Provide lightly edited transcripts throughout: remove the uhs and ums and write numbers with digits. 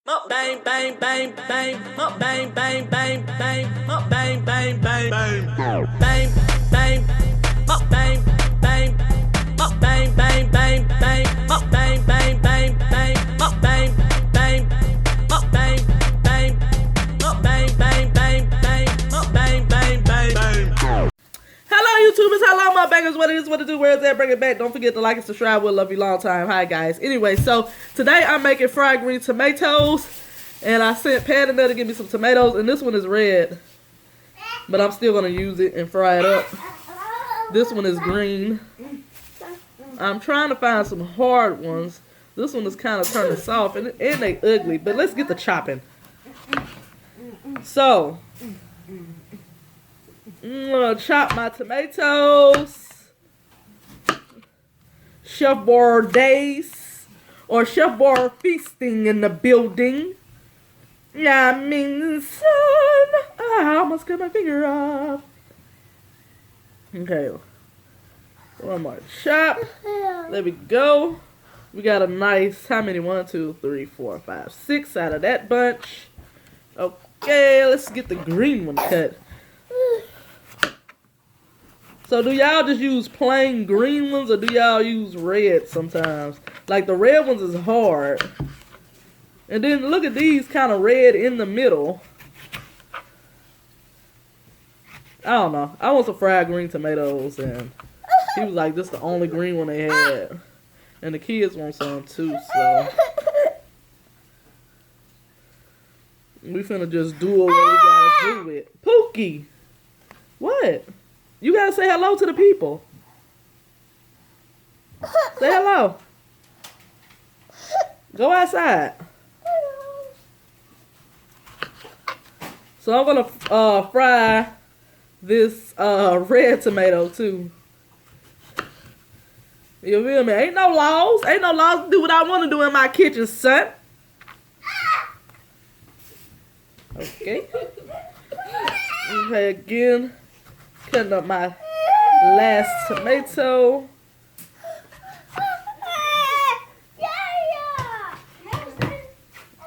Bang bang bang bang, bang bang bang bang, bang bang bang bang, bang bang bang, bang bang bang bang, bang bang bang bang, bang bang bang bang, bang bang bang bang bang. Hello YouTubers, hello my bangers, what it is, what it do, where is that, bring it back. Don't forget to like and subscribe, we'll love you long time. Hi guys. Anyway, so today I'm making fried green tomatoes, and I sent Pat in there to give me some tomatoes, and this one is red, but I'm still gonna use it and fry it up. This one is green. I'm trying to find some hard ones. This one is kind of turning soft, and they ugly, but let's get the chopping. So I'm gonna chop my tomatoes. Chef Bar Dais or Chef Bar Feasting in the building. Yeah, I mean, son, I almost cut my finger off. Okay, one more chop. There we go. We got a nice, how many? 1, 2, 3, 4, 5, 6 out of that bunch. Okay, let's get the green one cut. So do y'all just use plain green ones, or do y'all use red sometimes? Like the red ones is hard. And then look at these kind of red in the middle. I don't know. I want some fried green tomatoes, and he was like, this is the only green one they had. And the kids want some too, so we finna just do what we gotta do it. Pookie! What? You gotta say hello to the people. Say hello. Go outside. So I'm gonna fry this red tomato too. You feel me? Ain't no laws. Ain't no laws to do what I want to do in my kitchen, son. Okay. Okay, again. Cutting up my last tomato.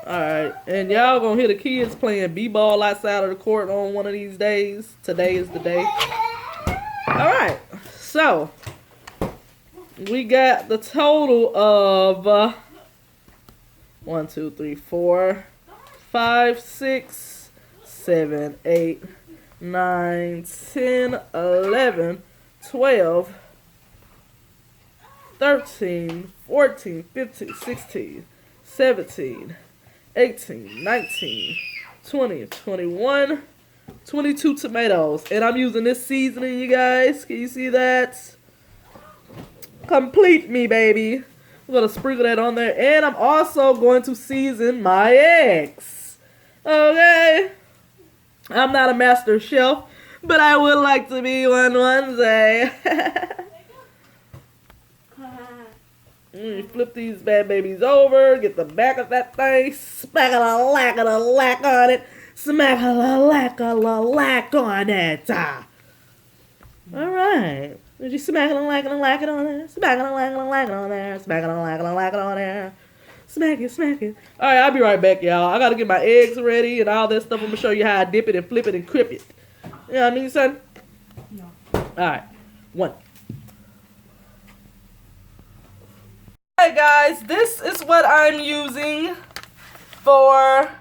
Alright, and y'all gonna hear the kids playing b-ball outside of the court on one of these days. Today is the day. Alright, so we got the total of 1, 2, 3, 4, 5, 6, 7, 8, 9, 10, 11, 12, 13, 14, 15, 16, 17, 18, 19, 20, 21, 22 tomatoes. And I'm using this seasoning, you guys. Can you see that? Complete me, baby. I'm going to sprinkle that on there. And I'm also going to season my eggs. Okay? I'm not a master chef, but I would like to be one day. Flip these bad babies over, get the back of that thing, smack a lack on it, smack a lack on it. Alright. Did you smack it on it on there? Smack it on there, smack it on there. Smack it. Alright, I'll be right back, y'all. I gotta get my eggs ready and all that stuff. I'm gonna show you how I dip it and flip it and crip it. You know what I mean, son? No. Alright, 1. Hey guys, this is what I'm using for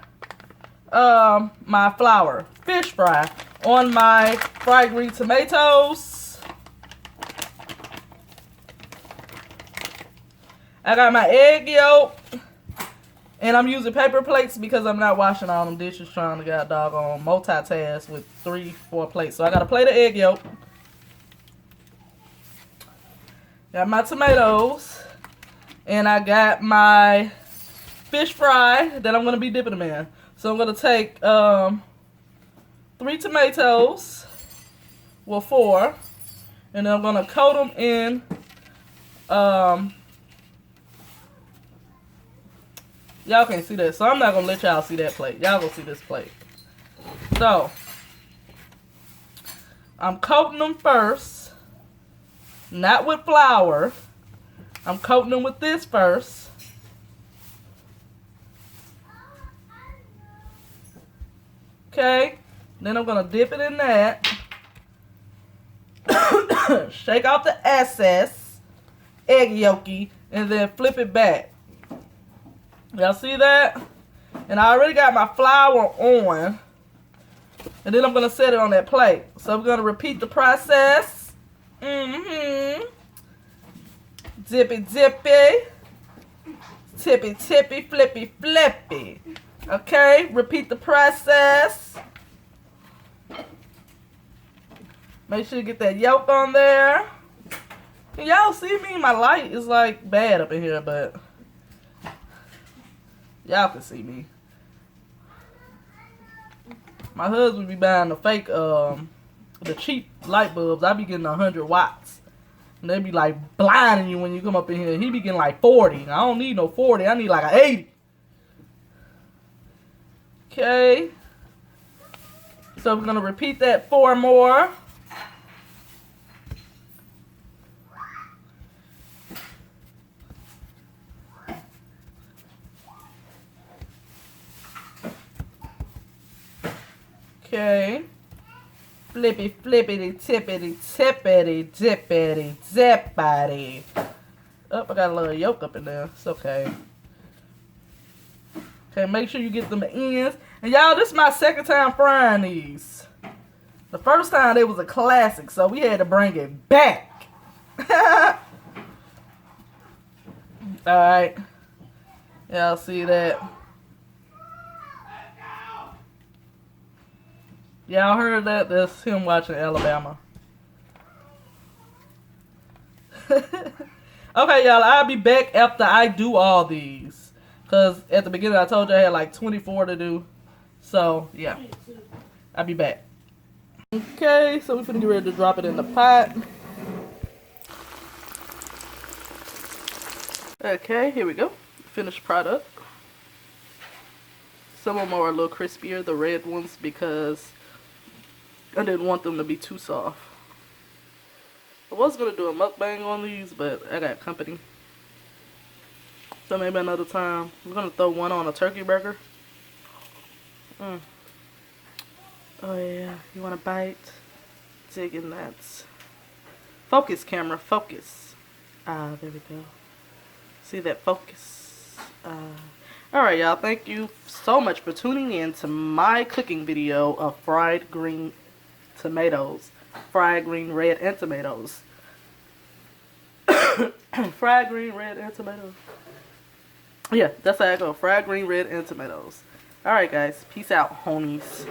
my flour. Fish fry on my fried green tomatoes. I got my egg yolk. And I'm using paper plates because I'm not washing all them dishes trying to get a doggone multitask with 3, 4 plates. So I got a plate of egg yolk. Got my tomatoes. And I got my fish fry that I'm going to be dipping them in. So I'm going to take 3 tomatoes. Well, 4. And then I'm going to coat them in y'all can't see that, so I'm not going to let y'all see that plate. Y'all going to see this plate. So, I'm coating them first. Not with flour. I'm coating them with this first. Okay, then I'm gonna dip it in that. Shake off the excess egg yolky and then flip it back. Y'all see that? And I already got my flour on. And then I'm gonna set it on that plate. So I'm gonna repeat the process. Dippy dippy. Tippy tippy, flippy flippy. Okay, repeat the process. Make sure you get that yolk on there. Can y'all see me? My light is like bad up in here, but y'all can see me. My husband be buying the fake, the cheap light bulbs. I be getting 100 watts. And they be like blinding you when you come up in here. He be getting like 40. I don't need no 40. I need like an 80. Okay. So we're going to repeat that 4 more. Okay. Flippy, flippity, tippity, tippity, dippity, zippity. Oh, I got a little yolk up in there. It's okay. Okay, make sure you get them ends. And y'all, this is my second time frying these. The first time they was a classic, so we had to bring it back. Alright. Y'all see that? Y'all heard that? That's him watching Alabama. Okay, y'all, I'll be back after I do all these. Because at the beginning I told you I had like 24 to do. So, yeah. I'll be back. Okay, so we're finna get ready to drop it in the pot. Okay, here we go. Finished product. Some of them are a little crispier, the red ones, because I didn't want them to be too soft. I was going to do a mukbang on these, but I got company. So maybe another time. I'm going to throw one on a turkey burger. Oh yeah, you want a bite? Digging that. Focus, camera, focus. Ah, there we go. See that focus? Alright, y'all, thank you so much for tuning in to my cooking video of fried green tomatoes. Fried green, red, and tomatoes. Fried green, red, and tomatoes. Yeah, that's how I go. Fried green, red, and tomatoes. Alright, guys. Peace out, homies.